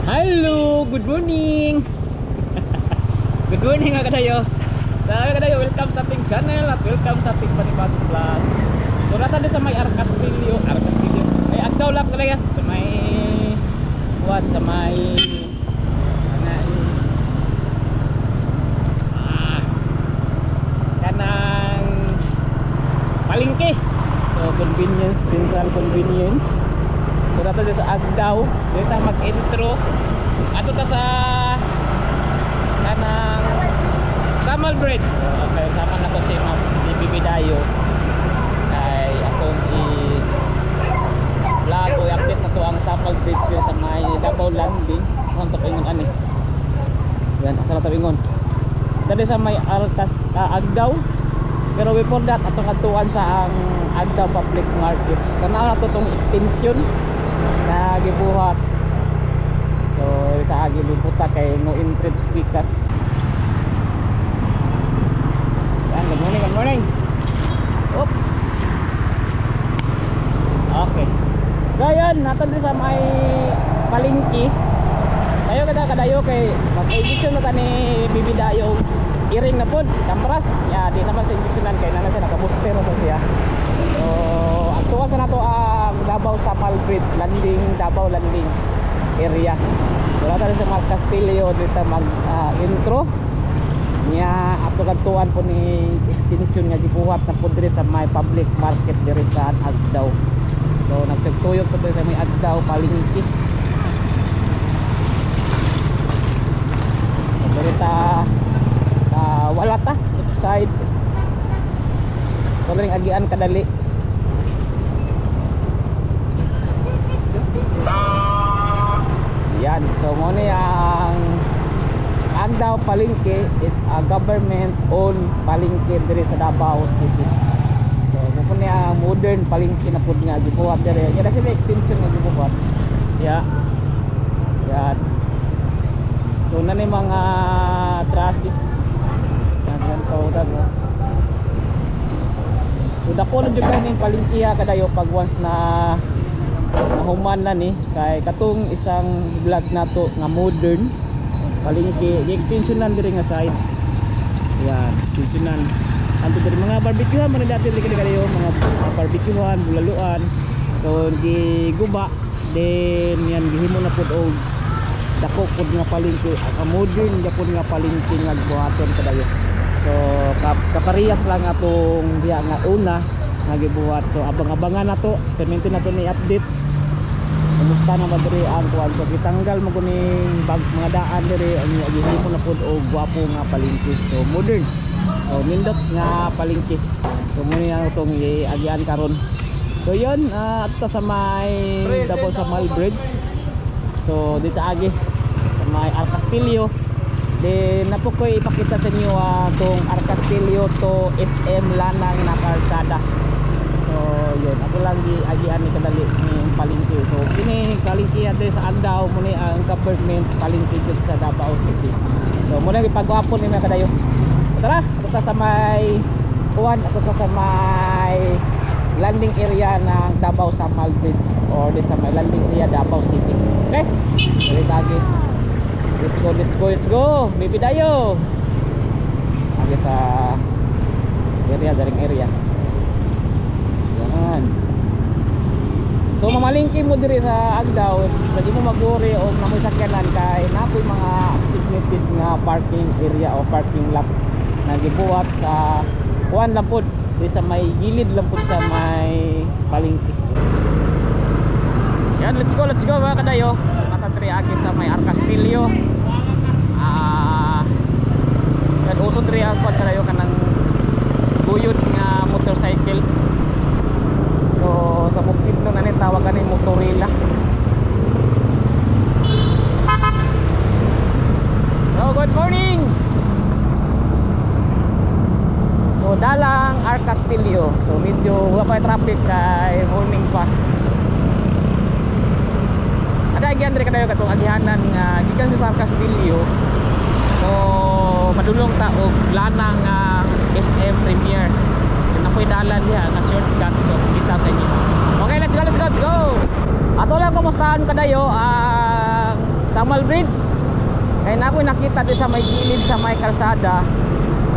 Hello, good morning. Good morning mga kadayo. Mga kadayo, welcome sa ating channel at welcome sa ating panibagong vlog. So nata din sa may Arcastillo. Ay agdaw lang talaga sa may sa may kanang palengke. So convenience, central convenience. So nata din sa agdaw, dito mag-intro. Ato ta sa kanang Samal Bridge. Okay, sama na ko si Bibi Dayo. Ay akong vlog o update na to ang Samal Bridge din sa may Davao Landing. Saan to pingon ani? Yan, asa to pingon. Dali sa may Agdaw. Pero before that atong atuan sa ang Agdaw Public Market. Kana na to tong extension na gibuhat. So ita agi liputa kay no entrance pikas. Good morning, good morning. Oop. Okay. So yun, natin din sa may palengke. Sayo kadayo kay mag-injection na ta ni Bibi Dayo. Iring na pod, kampras. Ya, di naman sa injectionan kay nana siya naka-booster na siya. So, actual sa nato ang Davao Samal Bridge landing, Davao landing area. So natin sa Arcastillo dito mag-intro. Nya ato kadtuan po ni extension nga gibuhat na po diri sa may public market diri sa Agdaw. So nagtugtuyok po sa may Agdaw palengke. Diri ta wala ta side. So ring agian kadali. Yan, so mo ni ang Agdaw Palengke is a government-owned palengke diri sa Davao City. So, kung niya modern palengke na pud nga gibuhat diri. Yan sila extension nga gibuhat. Yeah. Yan. So, na ni mga trusses. Yan kaudan mo. So, dako na jud ning palengke kadayo pag once na mahuman na ni kay katong isang vlog nato nga modern palengke, i-extensionan diri nga side. Yan, extensionan. Anto diri mga barbecuehan man dati diri kayo, mga barbecuehan, bulaluan. So giguba then yan gihimo na pud og dako pud nga palengke, modern gyapon nga palengke nga buhaton kadayo. So kaparehas lang atong diha nga una nga gibuhat. So abang-abangan nato, perminti nato ni update. Kumusta na ba diri ang kuwan? So gitanggal mo kuning mga daan diri ang gihimo na pud og gwapo nga palengke. So modern. So nindot nga palengke. So muna yang tong agian karon. So yun ato sa may Davao Samal Bridge. So dito agi sa may Arcastillo. Then napo ko ipakita sa inyo tong Arcastillo to SM Lanang na kalsada. So yun, ako lang agian ni kadali ni palengke. So kini palengke ate sa Agdaw muni ang government palengke dito sa Davao City. So muna gipagwapon ni mga kadayo. Tara, ato ta sa may kuwan, ato ta sa may landing area ng Davao Samal Bridge or di sa may landing area Davao City. Okay? Dali tagi. Let's go, let's go, let's go. Bibi Dayo. Agi sa area daring area. Yan. So mamalingki mo diri sa Agdaw, pwede mo maguri o namoy sakyanan kay napoy mga designated nga parking area o parking lot na gibuhat sa kuan lang pud di sa may gilid lang pud sa may palengke. Yan, let's go mga kadayo. Matadri agi sa may Arcastillo. Yan uso diri ang kuan kadayo kanang guyod nga motorcycle. So sa bukid no nani tawagan ni motorila. So good morning. So dalang Arcastillo. So medyo wala pa traffic kay morning pa. Ada agian diri kadayo katong agihanan nga gikan sa Arcastillo. So madulong ta og lanang SM Premier. Napoy dalan diha nga shortcut. So kita sa inyo. Okay, let's go, let's go, let's go. Ato lang kumustahan kadayo ang Samal Bridge. Kaya na ako nakita di sa may gilid sa may kalsada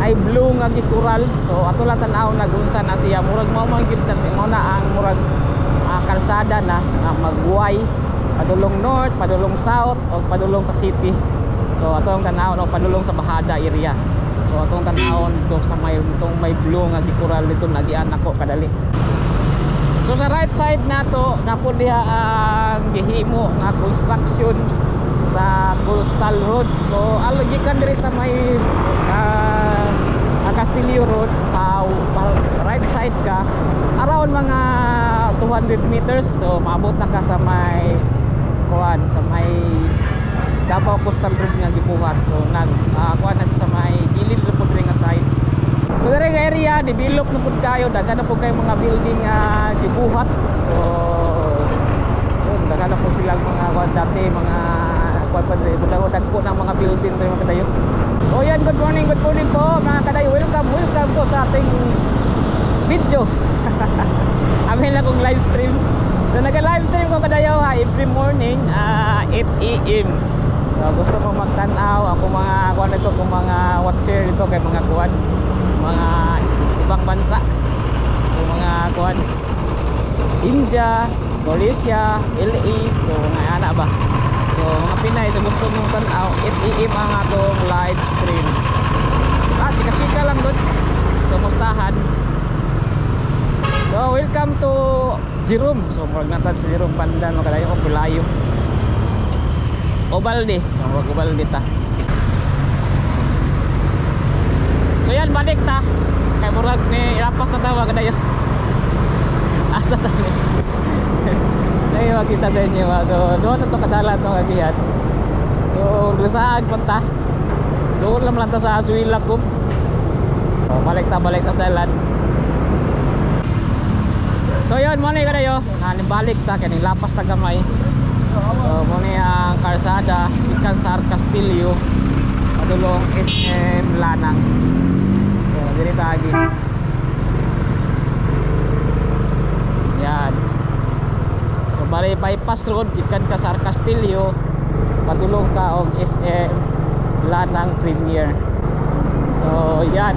ay blue nga gikural. So ato lang tan-aw nagunsa na siya murag mao man gid mo na ang murag kalsada na magbuhay padulong north, padulong south o padulong sa city. So atong tan-aw no padulong sa Bahada area. So atong tan-aw dito sa may itong may blue nga gikural dito nagian ako kadali. So sa right side nato napod diha ang gihimo nga construction sa Coastal Road. So gikan diri sa may Castillo Road right side ka around mga 200 meters. So maabot na ka sa may kuan sa may Davao Coastal Road nga gibuhat. So kuan na sa may gilid na pud nga side. So diri nga area develop na pud kayo, daghan na pud kay mga building gibuhat. So yun, daghan na pud silang mga kuan dati mga kuan pa diri dagko ng mga building diri mga kadayo. So yan, good morning po mga kadayo. Welcome po sa ating video. Amin lang kong live stream. So nag-live stream ko kadayo every morning 8 AM. So gusto mo magtanaw ako mga kuan ito kung mga watcher dito kay mga kuan mga ibang bansa. So mga kuan India, Malaysia, LA. So mga ana ba. So mga Pinay so gusto mong tanaw 8 AM ang atong live stream. Chika-chika lang doon. So mustahan. So welcome to Jerome. So murag natad sa Jerome Pandan mo kadayo o Pulayo. Obalde. So murag Obalde ta. So yan balik ta. Kay murag ni rapas na tawa kadayo. Asa ta ni. Ay makita sa inyo. So doon na to kadala to kagihan. So lusaag punta. Doon lang ta sa Asuila ko. So balik ta sa dalan. So yun, muna yung kadayo balik ta, kaya lapas ta gamay. So muna ang karsada ikan sa Castillo padulong SM Lanang. So diri ta agi. Yan. So bali bypass road ikan ka sa Castillo padulong ka og SM Lanang Premier. So yan.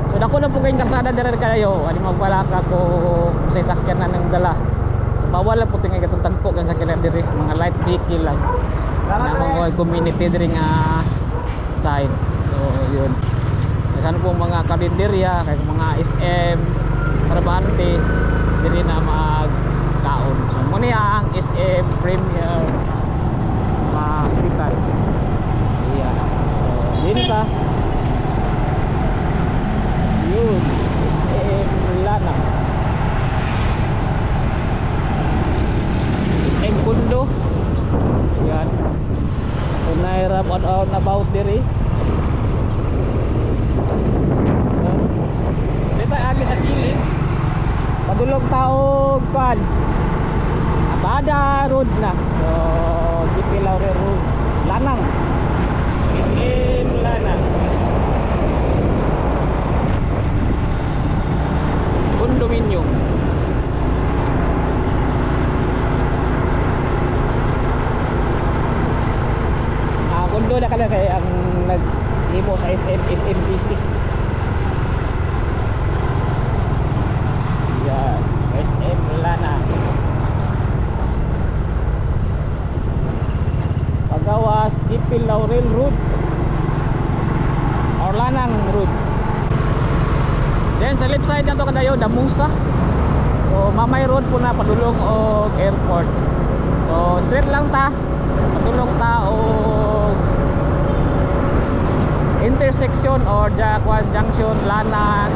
So dako na po kayong karsada dere kayo, ani magbalaka ko sa sakyan na nang dala. So bawal lang po tingay katong tagpo kan sakyan dere, mga light vehicle lang. Na mga community dere nga side. So yun. Kan po mga kalendarya, kay mga SM Trabante dere na magkaon. So muni ang SM Premier Hospital. Iya. So din ka yun Lanang SM Kundo. Yan so nairap on about diri dito agi sa kilid padulog taog kan Abada Road na. So GP Laurel Road Lanang SM Lanang condominium. Kondo na kala kay ang nag-imo sa SMBC. Yan, SM Lanang. Pagawas GP Laurel Road or Lanang Road. Then sa left side nato kadayo Damusa. So Mamay Road po na padulong og airport. So straight lang ta. Padulong ta og intersection or junction Lanang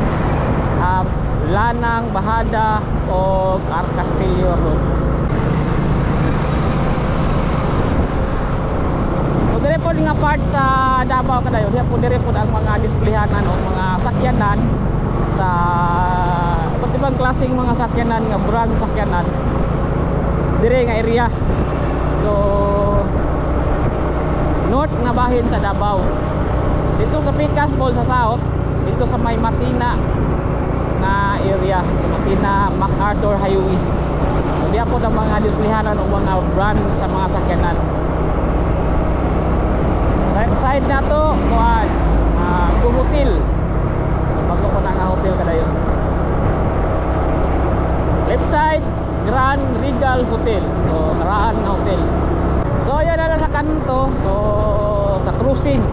Lanang Bahada og Castillo Road. So dire po nga part sa Davao kadayo, dire po ang mga displayhanan o mga sakyanan sa iba't ibang klaseng mga sakyanan nga brand sakyanan dire nga area. So north nga bahin sa Davao, dito sa Picas Mall sa south, dito sa may Matina na area, sa Matina MacArthur Highway. So diya po ang mga displayhanan o mga brand sa mga sakyanan. side na to kuan Go Hotel. Bago pa na nga hotel kadayo. Left side Grand Regal Hotel. So karaan nga hotel. So yan na sa kanto. So sa cruising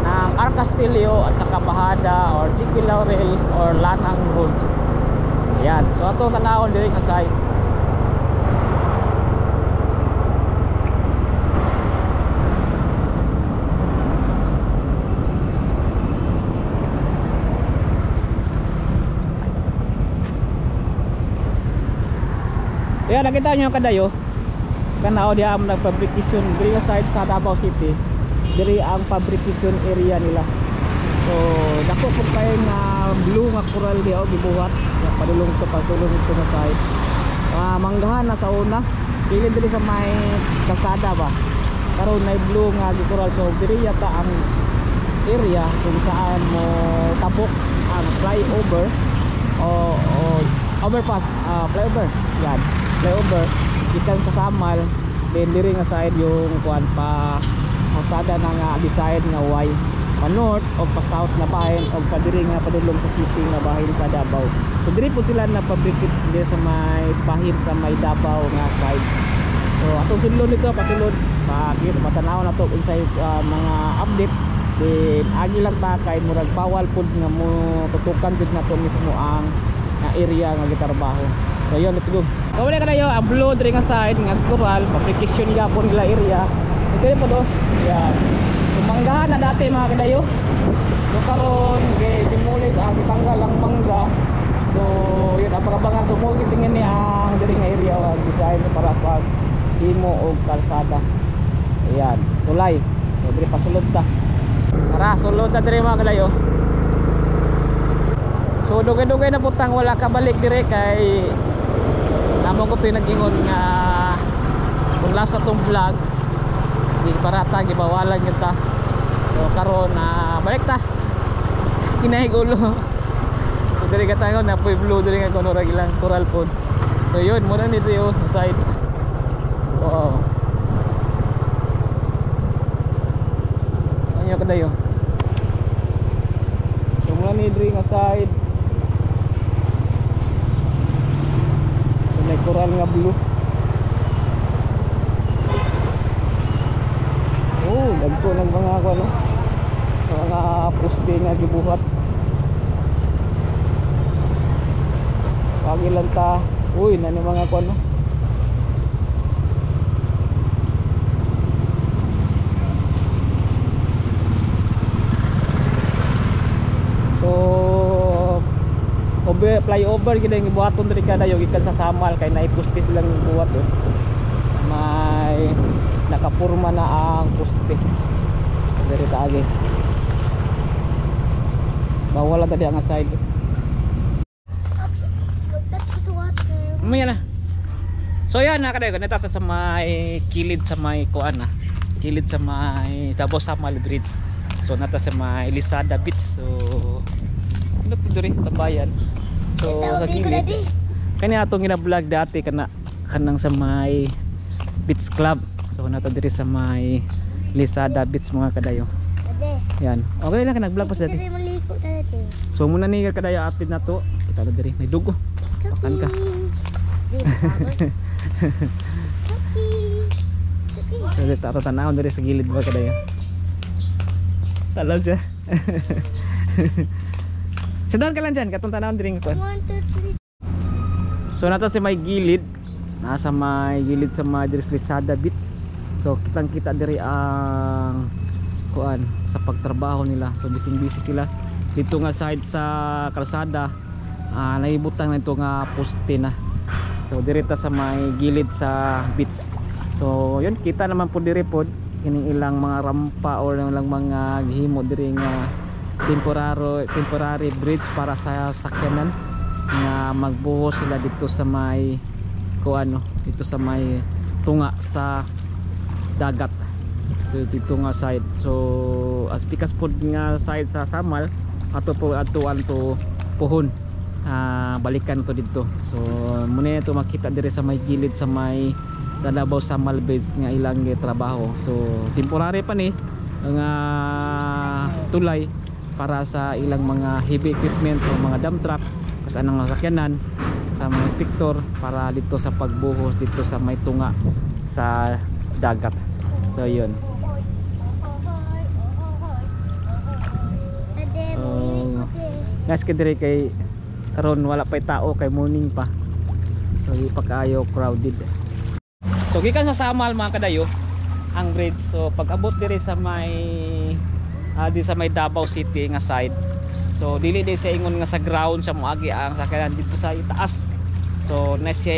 ng Arcastillo at saka Bahada or Chiqui Laurel or Lanang Road. Ayan. So atong tanawon diri nga side. Ayan, nakita nyo yung kadayo. Kanao di ang nagfabrication diri sa side sa Davao City. Diri ang fabrication area nila. So dako po kayo nga blue nga coral di o gibuhat. Padulong to na side. Manggahan na sa una. Dili diri sa may kalsada ba. Karon may blue nga coral, so diri yata ang area kung saan mo tabok ang flyover o overpass, flyover. Yan. Flyover ikan sa Samal, then diri nga side yung kuan pa kalsada na nga beside nga way pa north o pa south na bahin o pa diri nga padulong sa city nga bahin sa Davao. So diri po sila na fabricate diri sa may bahin sa may Davao nga side. So atong sulod nito pasulod pakit matanaw na to unsay mga update. Then agi lang ta kay murag bawal pud nga mo tutukan jud nato mismo ang area nga gitrabaho. So yun, let's go. Kawala ka na yun, ang blue diri nga side nga coral, fabrication gapon nila area. Ito po do. Yan. Manggahan na dati mga kadayo. So karon demolish ang tanggal ang mangga. So yun abangan so mo tingin ni ang diri nga area ang design para pag himo og kalsada. Ayan, tulay. So diri pasulod ta. Tara, sulod ta diri mga kadayo. So dugay-dugay na putang wala ka balik dire kay namon ko nag-ingon nga kung last na tong vlog di parata gibawalan kita. So karon balik ta kinahigulo. So diri ka tayo na puy blue diri nga kuno ra gilang coral pod. So yun muna nito yo side. Oo. Ano kadayo? So muna ni diri nga side. May coral nga blue. Oh, dagko ng mga ano, mga poste nga gibuhat. Pagi lang ta. Uy, nani mga ano. Flyover gid ang gibuhaton diri kadayo gikan sa Samal kay naipustis lang buhat oh. May nakapurma na ang puste. Diri ta agi. Bawal ta di ang side. Mamaya na. So yan na kadayo neta sa may kilid sa may kuan na. Kilid sa may Davao Samal Bridge. So nata sa may Lisada Beach. So ino diri tambayan. So sa gilid kani atong gina-vlog dati kanang sa may beach club. So nato diri sa may Lisada Beach mga kadayo. Yan. Okay lang ka nag-vlog pa sa dati. So muna ni kadayo apid na to. Kita na diri may dugo. Pakan ka. So dito ato tanawon diri sa gilid mga kadayo. Talo siya. Sedang ka lang dyan, katong tanawon diri nga. 1, 2, 3. So nato si may gilid, nasa may gilid sa may Lisada Beach. So kitang kita diri ang kuan sa pagtrabaho nila. So busy sila dito nga side sa kalsada. Naibutang na ito nga poste na. So diri ta sa may gilid sa beach. So yun kita naman po diri pod kining ilang mga rampa or ilang mga gihimo diri nga temporary bridge para sa sakyanan nga magbuhos sila dito sa may kuano dito sa may tunga sa dagat. So dito nga side. So as pikas pod nga side sa Samal ato po atuan to puhon. Balikan to dito. So muna ito makita diri sa may gilid sa may Davao Samal Beach nga ilang trabaho. So temporary pa ni nga tulay para sa ilang mga heavy equipment o mga dump truck kasi anong sasakyanan sa mga inspektor para dito sa pagbuhos dito sa may tunga sa dagat. So yun. Guys, kadiri kay karon wala pa tao kay morning pa. So ipakayo crowded. So gikan sa Samal mga kadayo ang bridge. So pag abot diri sa may di sa may Davao City nga side. So dili di sa ingon nga sa ground sa moagi ang sakyanan dito sa itaas. So nasa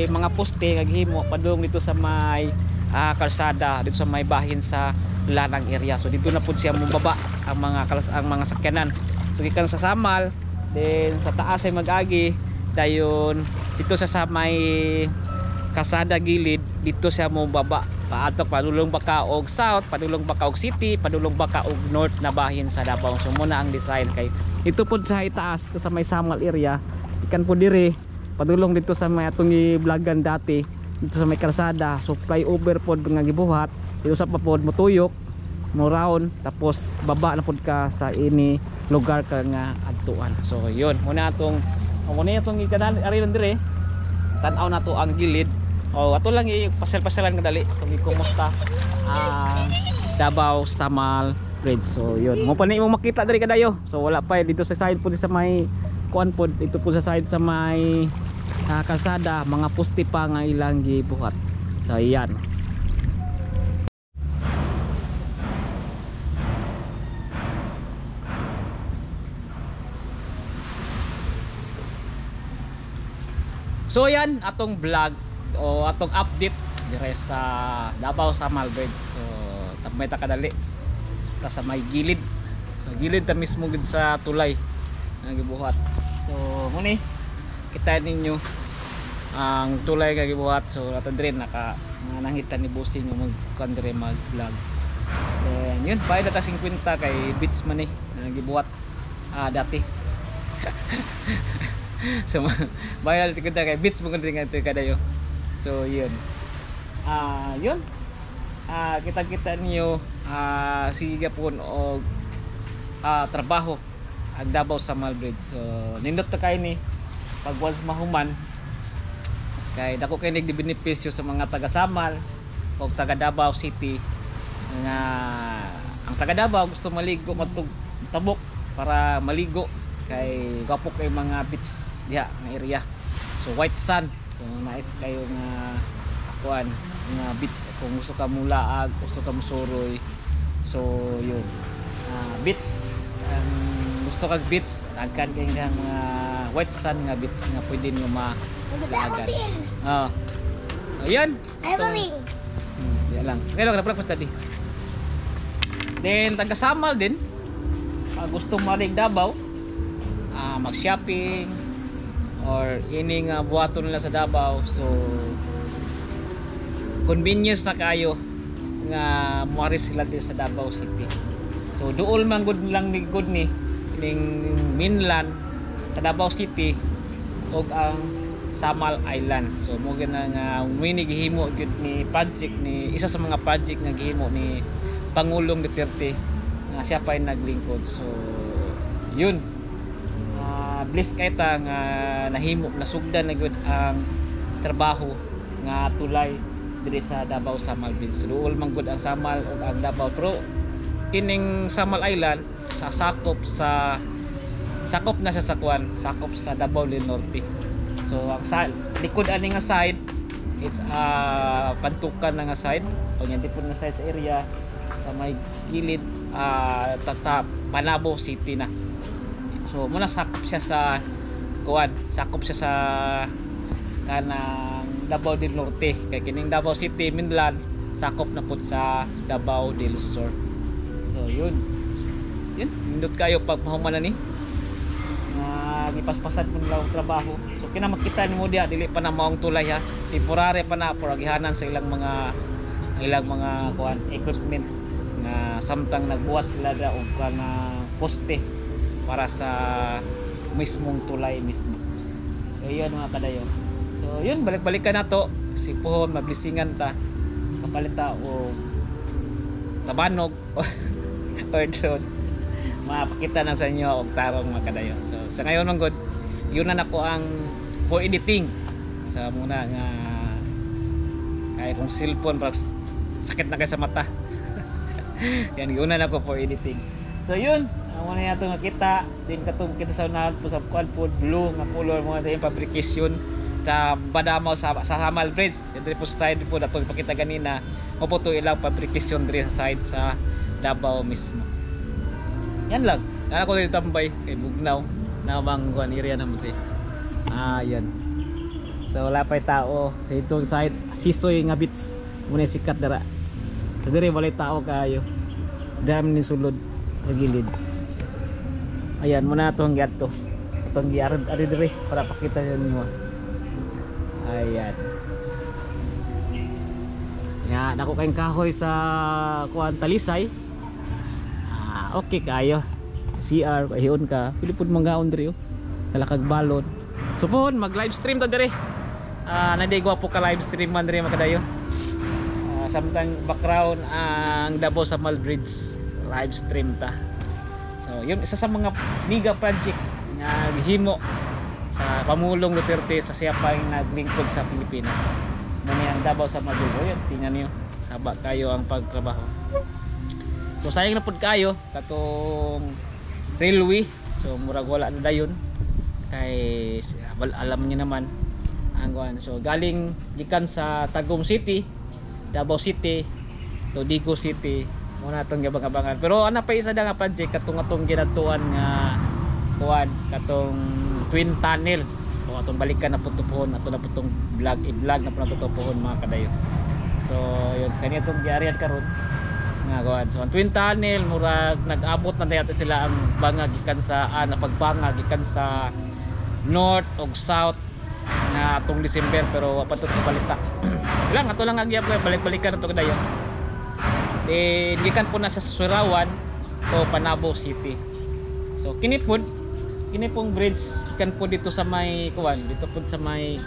mga poste nga gihimo padung dito sa may kalsada dito sa may bahin sa lanang area. So dito na pud siya mobaba ang mga sakyanan. So gikan sa Samal then sa taas ay mag-agi dayon dito sa may kalsada gilid dito siya mobaba paadto padulong baka og south, padulong baka og city, padulong baka og north na bahin sa Davao. So muna ang design kay ito pud sa itaas to sa may Samal area ikan po dire padulong dito sa may atong i-vlogan dati dito sa may kalsada. So flyover pod nga gibuhat dito sa papod motuyok mo round tapos baba na pod ka sa ini lugar ka nga adtuan. So yun muna atong ikanan ari dire tan-aw na to ang gilid. Ato lang i-pasel-paselan nga dali kung kumusta Davao Samal Bridge. So yun mo pa ni mo makita diri kadayo. So wala pa dito sa side po sa may kuan pod dito po sa side sa may kalsada mga poste pa nga ilang gibuhat. So yan. So yan atong vlog o atong update dire sa Davao Samal Bridge. So may takadali ta sa may gilid. So gilid ta mismo gid sa tulay nga gibuhat. So muni kita ninyo ang tulay nga gibuhat. So ato dire nangita ni Bossing nga mag dire mag vlog. Then yun bayad ta 50 kay bits man ni nga gibuhat dati. So bayad si kita kay bits mo kung nga ito kadayo. So yun yun kita niyo sige po og trabaho ang Davao Samal Bridge. So nindot ta kay ni pag once mahuman kay dako kay nagdi-benepisyo sa mga taga Samal o taga Davao City nga ang taga Davao gusto maligo matug tabok para maligo kay gapo kay mga beach diha nga area. So white sand. So nice kayo nga kuan nga beach kung gusto ka mulaag, gusto ka musuroy. So yun. Beach gusto kag beach agkan kay nga mga white sand nga beach nga pwede niyo malaagan. Ayan. Di lang. Kaya lang pala study. Then taga Samal din. Gusto malig Davao mag-shopping or ining buhaton nila sa Davao. So convenience na kayo nga muaris sila din sa Davao City. So duol man good lang ni good ni ning mainland sa Davao City og ang Samal Island. So mo gina nga mini gihimo gyud ni project ni isa sa mga project nga gihimo ni Pangulong Duterte nga siya pa naglingkod. So yun blessed kay ta nga nahimo nasugdan na gyud ang trabaho nga tulay diri sa Davao Samal Bridge. So duol man gud ang Samal ug ang Davao pero kining Samal Island sakop na siya sa kuan, sakop sa Davao del Norte. So ang likod ani nga side it's pantukan na nga side o nya dipon nga side sa area sa may gilid Panabo City na. So muna sakop siya sa kuan, sakop siya sa kanang Davao del Norte kay kining Davao City mainland sakop na pud sa Davao del Sur. So yun nindot kayo pag mahuman na ni gipaspasan mo nila ang trabaho. So kinamakita nimo diha dili pa na maong tulay ha, temporary pa na for agihanan sa ilang mga kuan equipment na samtang nagbuhat sila da og kana poste para sa mismong tulay mismo. So yun mga kadayo. So yun balik-balikan na to si Pohon mablisingan ta kapalita o Tabanog or drone, mapakita na sa inyo og tarong mga kadayo. So sa ngayon mong good, yun na nako ang for editing sa muna nga kaya kung cellphone para sakit na kay sa mata. Yan yun na nako for editing. So yun, amo na yato nga kita din katong kita sa unahan po sa quad food blue nga color mo sa fabrication sa Badamaw sa Hamal Bridge. Dito po sa side po dato ipakita ganina mo po to ilang fabrication diri sa side sa Davao mismo. Yan lang. Ana ko dito tambay kay Bugnaw na bangguan area na mo siya. Yan. So wala pa tao dito side Sisoy nga beach muna sikat dara. So dire walay tao kayo. Dami ni sulod sa gilid. Ayan muna to ang giadto. Atong giarad ari dire para pakita niyo. Ayan. Ya, dako kayong kahoy sa kuan Talisay. Okay kayo. CR pahiyon ka. Pili pud manggaon diri oh. Kalakag balon. So po mag live stream ta diri. Naday gwapo ka live stream man diri makadayo. Samtang background ang Davao sa Mal Bridge live stream ta. So yun isa sa mga mega project nga gihimo sa Pamulong Duterte sa siya pang naglingkod sa Pilipinas. Muna ang Davao sa Mal Bridge. Yun, tingnan niyo. Saba kayo ang pagtrabaho. So sayang na pud kayo katong railway. So murag wala na dayon kay alam niyo naman ang kuan. So galing gikan sa Tagum City, Davao City to Digo City muna atong gabang-abangan. Pero ana pa isa nga project katong atong ginatuan nga kuan katong Twin Tunnel. So atong balikan na putupuhon ato na putong i-vlog na putupuhon mga kadayo. So yun kani atong giarian karon nga kuan. So ang Twin Tunnel murag nag-abot na dayon sila ang bangag gikan sa napagbangag gikan sa north ug south na atong December pero wa pa to balita. Lang ato lang agyap balik-balikan ato kadayo. Gikan po na sa Surawan o Panabo City. So kini pong bridge gikan po dito sa may kuan dito po sa may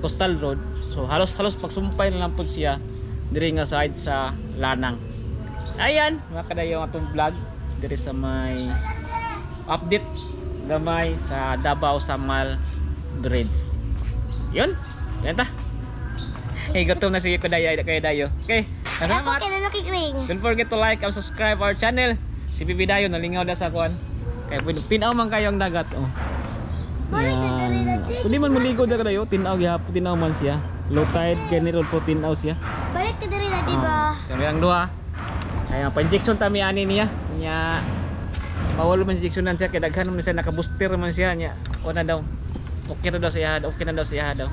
Coastal Road. So halos pagsumpay na lang po siya diri nga side sa Lanang. Ayan mga kadayo atong vlog diri sa may update gamay sa Davao sa Mal Bridge. Yun ta. Gutom na si Kudayo kay Dayo. Okay. Salamat. Don't forget to like and subscribe our channel. Si Bibi Dayo nalingaw na sa kuan. Kay tinaw man kayo ang dagat oh. Pwede man maligo da kayo, tinaw gihapon tinaw man siya. Low tide kay ni po tinaw siya. Balik ka diri na di ba? Kami ang duha. Kaya pa-injection tami ani niya. Nya bawal man injectionan siya kay daghan man siya naka-booster man siya nya. O na daw. Okay na daw siya daw.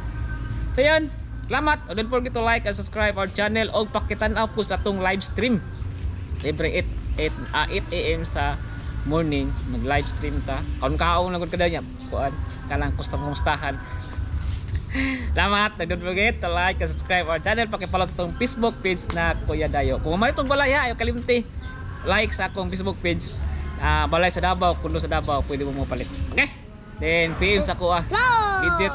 So yan. Salamat. Don't forget to like and subscribe our channel og pakitan-aw po sa atong live stream. Libre 8 AM sa morning mag live stream ta. Kaon-kaon lang gud kada nya. Kuan kanang kumustahan. Salamat. Don't forget to like and subscribe our channel. Paki-follow sa atong Facebook page na Kuya Dayo. Kung may tong balay ayo kalimti like sa akong Facebook page. Balay sa Davao, kuno sa Davao, pwede mo palit. Okay? Then PM sa ko legit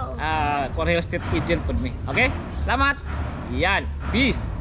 Correo State agent pud mi. Okay? Salamat. Yan. Peace.